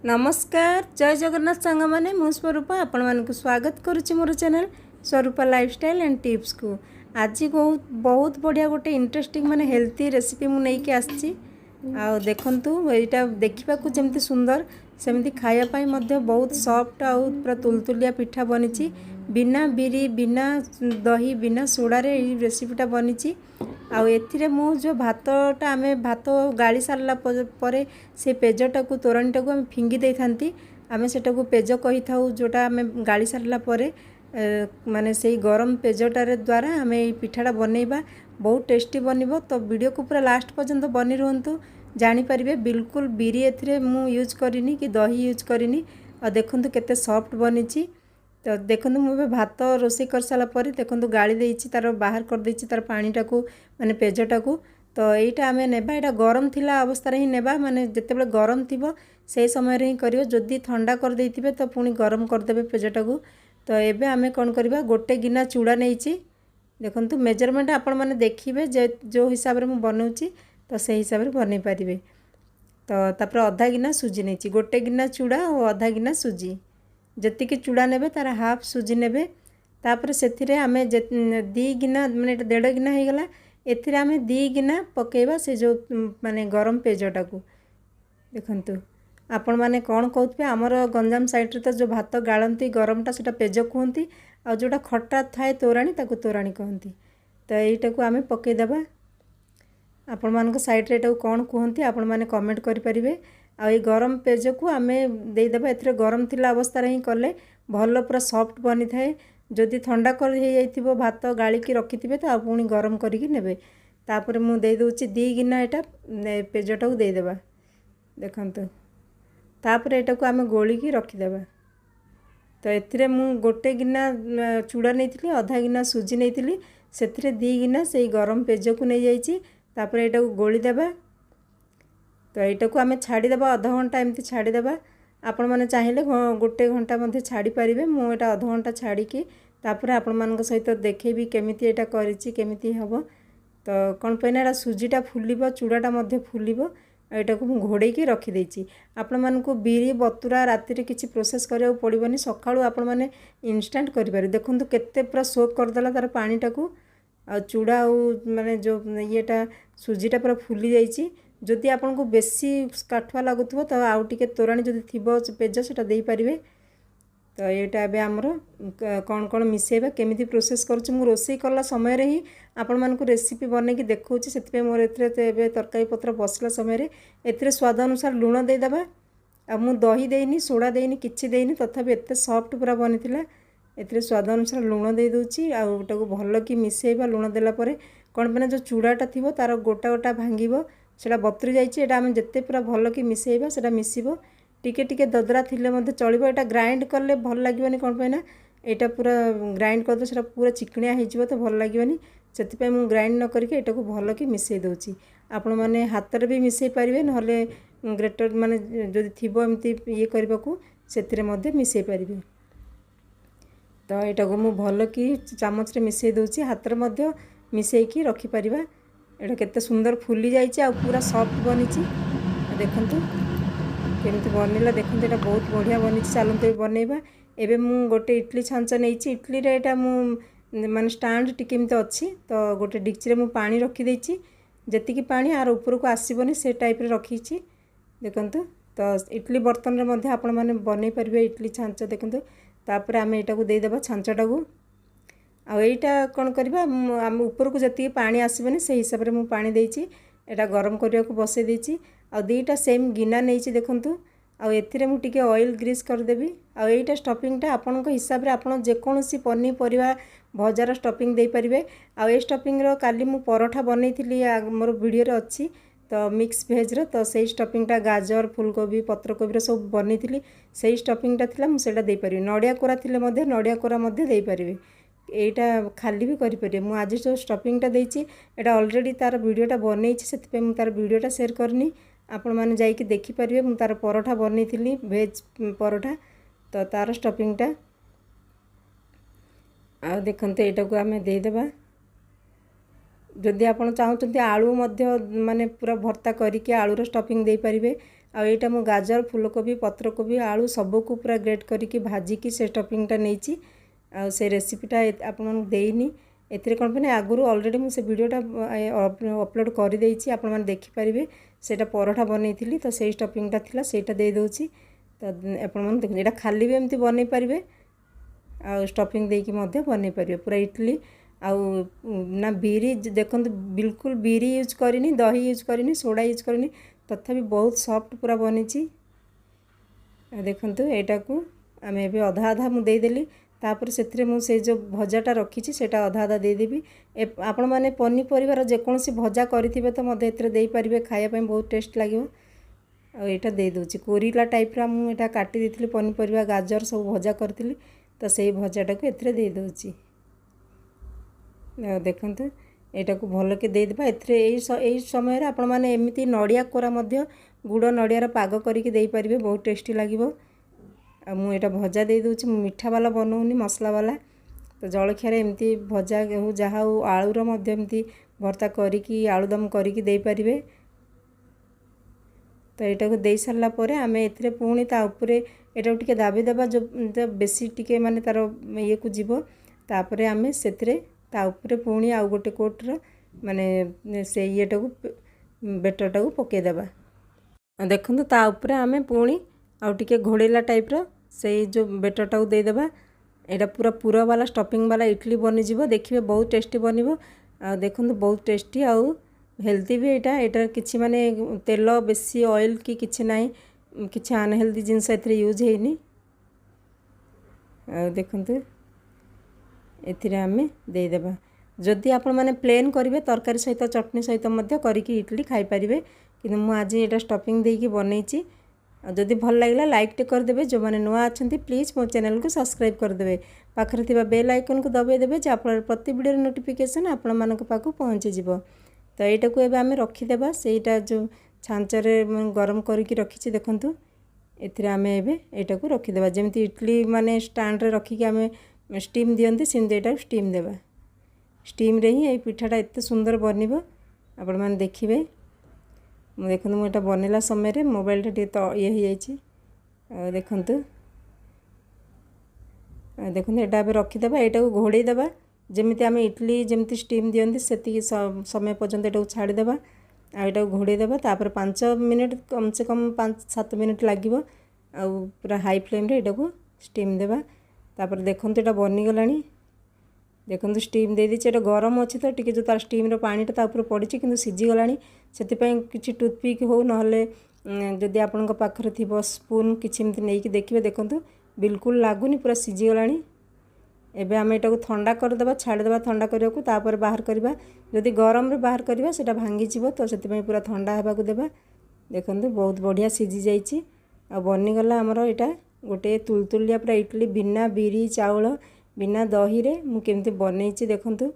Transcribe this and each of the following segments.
नमस्कार जय जगन्नाथ सांग मैंने मु स्वरूपा आपण मानक स्वागत करुच्ची मोर channel Swarupa lifestyle and tips को। आज बहुत बहुत बढ़िया गोटे इंटरेस्टिंग माने हेल्थी रेसिपी मु नहीं के आछि। आ देखंतु एटा देखिबा को जेमति सुंदर सेमति खाया पाई मध्य बहुत सॉफ्ट आ पूरा तुलतुलिया पिठा बनिची। बिना बिरी बिना दही बिना सोडा रे ई रेसिपीटा बनिची। आउ एथिरे मु जो भातटा आमे भात गाड़ी सारला परे से पेजटा को तोरणीटा को आमे फिंगी दे थांती। आमे सेटा को पेज कही थाउ जोटा आमे गाड़ी सारला परे माने सेही गरम पेजटारे द्वारा आमे ई पिठाटा बनेइबा बहुत टेस्टी बनिबो। तो वीडियो को पूरा लास्ट पर्यंत बनी रहंतु जानि परिबे। बिल्कुल बिरी एथिरे मु यूज करिनी कि दही यूज करिनी। आ देखंतु केते सॉफ्ट बनिची। तो देखो मुझे भात रोषे कर सारा पर देखो गाड़ी देती तार बाहर कर देती तार पानीटा को माने पेजटा को। तो यहीटा आम नेबा यहाँ गरम थिला अवस्था ही नेबा माने जितेबाला गरम थी से समय ही कर जदि ठंडा कर देइथिबे तो पुणी गरम करदेवे पेजटा को। तो एबे आमे कौन करबा गोटे गिना चूड़ा नहीं देखो मेजरमेंट आपण मैंने देखिए जो हिसाब से मुझे बनाऊँगी तो से हिसाब से बनई पारे। तो तापर अधा गिना सुजी नहीं गोटे गिना चूड़ा और अधा गिना सुजी जतिक चूड़ा ने तार हाफ सुजी ने तापर से आम दी गिना माने 1.5 गिना हो गला एथिरे आम 2 गिना पकेबा से जो माने गरम पेजटा को। देखंतु आपण माने कौन कहते आमर गंजाम साइड तो जो भात गाड़ती गरमटा से पेज कहती आ जोटा खट्टा थाए तोराणी ताको तोराणी कहती। तो यहीटा को आम पकईदेबा। आपण मान साइड रे कौन कहते आपण मैंने कमेंट करें। आ गरम पेज को आम देदेबा एथिरे गरम थिला अवस्था ही कले भल पूरा सॉफ्ट बनी थाए। जदि ठंडा कर हो भात गाड़ी की रखिथे तो पुणी गरम करके नेबे। तापर मु दे दूची 2 गिना यहाँ पेजटा को देदेबा। देखंतु तापर एटा को आम गोली रखिदेबा। तो एथिरे मु गोटे गिना चूड़ा नहीं अधा गिना सुजी नहीं से 2 गिना से गरम पेज को नहीं जाइए। तापर एटा को गोली देबा। तो यहाँ को आम छाड़देबा अध घंटा एमती छाड़देबा। आपण मैंने चाहिए गोटे घंटा मध्य छाड़ी पारे। मुझे अध घंटा छाड़ी तापर आपण मान सहित देखेबी केमिति एटा करिछि केमिति हबो। तो कौन पे ना सुजीटा फुलिबो चूड़ाटा मध्य फुलिबो। एटा को घोड़े की रखी देछि। आपण मान को बिरी बतुरा राति रे किछि प्रोसेस करिया पड़िबनी सकाळु आपण माने इंस्टेंट करि पारे। देखंतु केते पूरा सोक करदेला तार पानीटा को आ चूड़ा आ माने जो येटा सुजीटा पूरा फुली जाइछि। जदि आपन को बेसी काठुआ लगुथबो तो आउ टिके तोराणी जदि थिबो पेज सेटा देई परिबे। तो येटा एबे हमरो कौन कौन मिसेबा केमिति प्रोसेस करूछ मु रोसई करला समय रे ही आपण मान को रेसिपी बने की देखौछि। सेतबे मोर एथरे एबे तरकारी पत्र बसला समय रे एथरे स्वाद अनुसार लूण दे देबा। आ मु दही देइनी सोडा देइनी किछि देइनी तथापि एते सॉफ्ट पूरा बनिथिला। एथरे स्वाद अनुसार लूण दे दोछि आ ओटा को भल्लो की मिसेबा। लूण देला परे कौन पे जो चूड़ाटा थिबो तार गोटा गोटा भांगिबो सेटा बतुरी जाइए। एटा आम जिते पूरा भल कि मिसेबा सेटा मिसिबो। टिके टिके ददरा थिले मध्य चलिबो। एटा ग्राइंड कले भल लागिबनी कौन पे ना एटा पूरा ग्राइंड कर दो सेटा पूरा चिकनिया हो जिवो तो भल लागिबनी। सेति मु ग्राइंड न करके एटा को भल कि मिसई दोछि। आपण माने हाथ रे भी मिसई पारिबे नहले ग्रेटर माने जदि थिबो एमती ये करबा को सेतिरे मध्य मिसई पारिबे। तो एटा को मु भल कि चामच रे मिसई दोछि हाथ रे मध्य मिसई की रखि परिबा। एटा केते सुंदर फुली जाइए आ पूरा सॉफ्ट बनी। देखंतु केमती बनिला देखंतु एटा बहुत बढ़िया बनी। चलते बनइबा। एबे मु गोटे इडली छांच नहीं इडली रे एटा मु माने स्टैंड टिके एमती अच्छी। तो गोटे डिक्ची रे मु पानी रखी देछि जेतिकी पानी आर ऊपर को आसीबनी से टाइप रे रखीछि। देखंतु तो इडली बर्तन रे मध्ये आपण माने बनई परिबे इडली छांच। देखंतु तापर आमे एटा को दे देबा छांचटा को। आ एटा कौन करबा आम ऊपर को जति पानी आसबनी से हिसाब रे मु पानी देछि। एटा गरम करिया को बसे देछि। आ दुईटा सेम गिना नहीं देखंतु। आ एथिरे मु टिके ऑयल ग्रीस कर देबी। आ एटा स्टफिंगटा आपन को हिसाब रे आपन जे कोनोसी पनी परिवा भजार स्टफिंग दे परिबे। आ ए स्टफिंग रो काली मु परोठा बनैथिली मोर वीडियो रे अछि। तो मिक्स भेज रो तो सेही स्टफिंगटा गाजर फूलकोबी पत्रकोबी रो सब बनैथिली सेही स्टफिंगटा थिला मु सेटा दे परिबे। नडिया कोरा थिले मध्ये नडिया कोरा मध्ये दे परिबे। एटा खाली भी करें मुझे आज जो स्टफिंगटा देती एटा ऑलरेडी तार वीडियोटा बनई से मुझे तार वीडियोटा शेयर करनी आपण मैंने जाइए देखिपारे। मुझे तार परोठा बनई थी भेज परोठा। तो तार स्टफिंगटा आ देखते यहाँ को आम देदेबा। जदि आप चाहते आलू माने पूरा भर्ता करके आलूर स्टफिंग दे पारिबे। आईटा मु गाजर फूलकोबी पत्रकोबी आलू सबको पूरा ग्रेट करके भाजिकी से स्टफिंगटा नहीं आ से रेसिपीटा आपन देनी एथिरे कौन पे आगुरी अलरेडी मुझे भिडटा अपलोड कर देछि आपण माने देखि परिबे सेटा परोठा बनैथिली तो सेही स्टफिंगटा थिला सेटा दे दोछि तो आपण माने देखु एटा खाली भी एमती बनै परिबे आ स्टफिंग देकी मध्य बनै परिबे पूरा इडली आउ ना बिरी देखंतु बिल्कुल बिरी यूज करिनी दही यूज करिनी सोडा यूज करिनी तथापि बहुत सॉफ्ट पूरा बनिछि देखंतु एटा को आमे भी आधा आधा मु दे देली तापर से मु से जो भजाटा रखी सेटा अधा अधा देदेवी आपण मैंने पनीपरिवार जेकोसी भजा करेंगे तो मत दे पारे खायापी बहुत टेस्ट लगे आईटा दे दूची कोरीला टाइप रा मुझे काटी देती पनीपरिया गाजर सब भजा करी तो से भजाटा को एथरे दे दूची देखंतु एटा को भल के देदेबा एथरे समय रे आपण माने एमिति नडिया कोरा मध्य गुड़ नडियार पाग करके दे पारिबे बहुत टेस्टी लागिवो आ मु एटा भजा दे दूची मीठा वाला बनौनी मसला वाला तो जलखिया एमती भजा हो जहाँ हो आलूर एमती भर्ता करिकी आलूदम करिकी दे पारिबे तो यहाँ को दे सारा पर आम ए पुणी ता उपरे एटा टिके दाबी देबा जो बेसी टिके माने तार ये को जीवो तापरे आम से ता उपरे पुणी आउ गोटे कोटर माने से येटा को बेटरटा को पके देबा देखंतु ता उपरे आम पुणी आउ टिके घोड़ेला टाइप रो से जो बेटरटा को दे देबा एटा पूरा पूरा वाला स्टफिंग वाला इडली बनी जीवो देखिबे बहुत टेस्टी बनिवो आ देखंतु बहुत टेस्टी आउ हेल्दी भी एटा किछि माने तेल बेसी ऑयल की किछि नाही किछि अनहेल्दी जिनस एथरे यूज हेनी आ देखंतु एथिरे आमे दे देबा जदि आपण माने प्लेन करिवे तरकारी सहित चटनी सहित मध्य करिकी इडली खाई परिवे किंतु मु आज एटा स्टफिंग देकी बनैछि जदि भल लागला लाइक टे कर देबे जो माने नुआ अछंती प्लीज मो चैनल को सब्सक्राइब कर देबे पाखरे थिबा बेल आइकन को दबाई देबे जे आपण प्रति वीडियो नोटिफिकेशन आपण मानक पाखु पहुंची जिवो तो एटा को एबे आमे रखी देबा सेटा जो छांचरे गरम करके रखिछि देखंतु एथिरे आमे एबे एटा को रखी देबा जेमति इडली माने स्टैंड रे रखी के आमे स्टीम दियंती सिंधे एटा स्टीम देबा स्टीम रे ही ए पिठाटा एते सुंदर बनिबो आपण माने देखिबे मु देखंतु मु एटा बनेला समय रे मोबाइल टे तो ये हो जाइछि देखंतु देखंतु एटा बे रखी देबा एटा को घोड़े देबा जेमिति आमे इडली जेमिति स्टीम दियंती सेति समय पर्यंत एटा को छाड़ी देबा आ एटा को घोड़े देबा तापर 5 मिनिट कम से कम 5-7 मिनिट लागिवो आ पूरा हाई फ्लेम रे एटा को स्टीम देबा तापर देखंतु एटा बनि गलानी देखंतु स्टीम दे दीचे एटा गरम अछि तो टिके जो तार स्टीम रो पानीटा ता ऊपर पड़िछि किंतु सिझी गलानी सेति पय किछि टूथपिक हो नहले जदि आपनक पाखरे थिबो स्पून किछि एमति नेकी देखिबे देखंतु बिल्कुल लागुनी पूरा सिझी गलानी एबे आमे एटा को ठंडा कर देबा छाड़ देबा ठंडा करिया को तापर बाहर करबा जदि गरम रे बाहर करबा सेटा भांगी जिवो तो सेति पय पूरा ठंडा हेबा को देबा देखंतु बहुत बढ़िया सिझी जाईछि आ बनि गला हमर एटा गोटे तुलतुलिया पूरा इडली बिना बिरी चाउल बिना दही रे मु केमती बनैछि देखंतु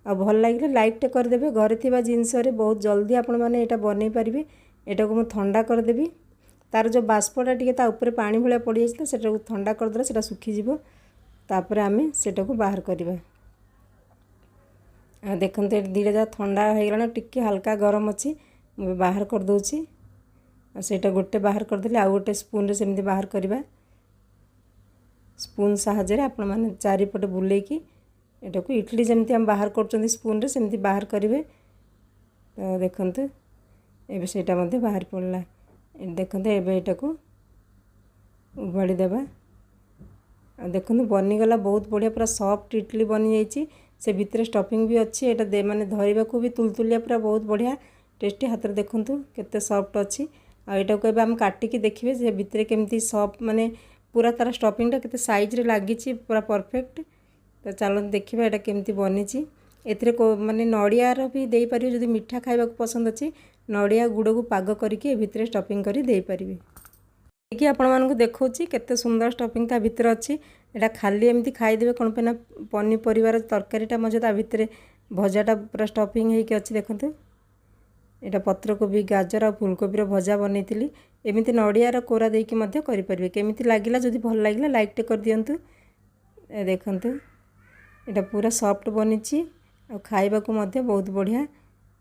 आ भल लागिले लाइक टे कर देबे घरे थिबा जिंस रे बहुत जल्दी आपण माने एटा बनै परिबे एटा को मु ठंडा कर देबी तार जो बाष्पटा टिके ता ऊपर पानी भलिया पड़ी जाइछ सेटा को ठंडा कर देला सेटा सुखी जिवो तापर आमे सेटा को बाहर करबा आ देखंतु धीरे जा ठंडा हे गलाना टिके हल्का गरम अछि मु बाहर कर दोछि आ सेटा गोटे बाहर कर देले आ गोटे स्पून रे सेमती बाहर करबा स्पून साहाଯ୍ୟରେ आपण माने चारिपटे बुलेकी एटा को इडली जेमती हम बाहर करचोंदी स्पून रे सेमती बाहर करिवे तो देखंतु एबे सेटा मध्ये बाहर पड़ला देखंतु एबे एटा को उबाड़ी देबा देखंतु बनी गला बहुत बढ़िया पूरा सॉफ्ट इडली बनी जाईची से भितर स्टफिंग भी अच्छी एटा दे माने धरिबा को भी तुलतुलिया पूरा बहुत बढ़िया टेस्टी हाथ देखंतु केते सॉफ्ट अच्छी आ एटा को एबे हम काटी के देखिबे जे भितर केमती सॉफ्ट माने पूरा तार स्टफिंगटा केते साइज रे लागिची पूरा परफेक्ट तो चलो देखिबा एटा केमती बनिची एथिरे को माने नडिया रो भी देई परियो जदी मिठा खाइबा को पसंद अछि नडिया गुड़ को पाग करके भितर स्टफिंग करी देई परिबे कि आपण मान को देखौची केते सुंदर स्टफिंग ता भितर अछि एटा खाली एमती खाई देबे कोन पेना पनी परिवार तरकारीटा मजे ता भितर भजाटा पूरा स्टफिंग हे के अछि देखंतु एटा पत्रकोबी गाजर और फूलकोबी रो भजा बनैतिली एमिति नडिया कोरा देकी मध्य करि परिबे केमिति लागिला जदि भल लागिला लाइक टे कर दियंतु देखंतु एटा पूरा सॉफ्ट बनिची आ खाइबा को मध्य बहुत बढ़िया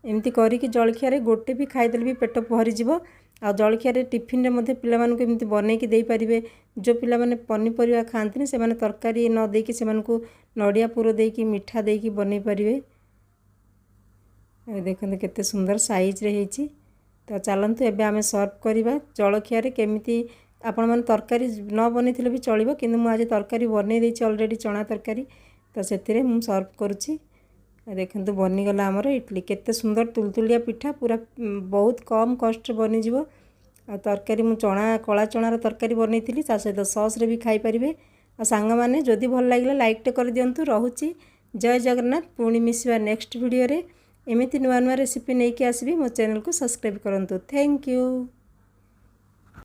एमिति करिकी जलखिया रे गोटे भी खाइदेले भी पेट भरि जिवो आ जलखिया टिफिन मध्य पिलामानकु एमती बनैकी दे पारिबे। जो पिला माने पनीपरिया खाआंतिनी से माने तरकारी न देकी से मानकु नडिया पुर देकी मीठा देकी बनै पारिबे। देखते केते सुंदर साइज रे हेची। तो चलतु एबे आमे सर्व करवा। जलखिया केमिति आपण माने तरकारी न बनैथिले भी चलिबो, किंतु मु आज तरकारी बनै देछि ऑलरेडी चना तरकारी। तो सेतिरे मु सर्व करूछि। देखंतु बनी गला हमर इडली। केते सुंदर तुलतुलिया पिठा पूरा बहुत कम कॉस्ट बनी जिवो। आ तरकारी मु चना कला चनार तरकारी बनैथिली, ता सहित सॉस रे भी खाई परिबे। आ सांग माने जदि भल लागिला लाइक टे कर दियंतु। रहूची जय जगन्नाथ। पुणी मिसिबा नेक्स्ट वीडियो रे। एमिति नुआ नुआ रेसिपी नहीं कि आसबी। मो चैनल को सब्सक्राइब करंतु। Thank you.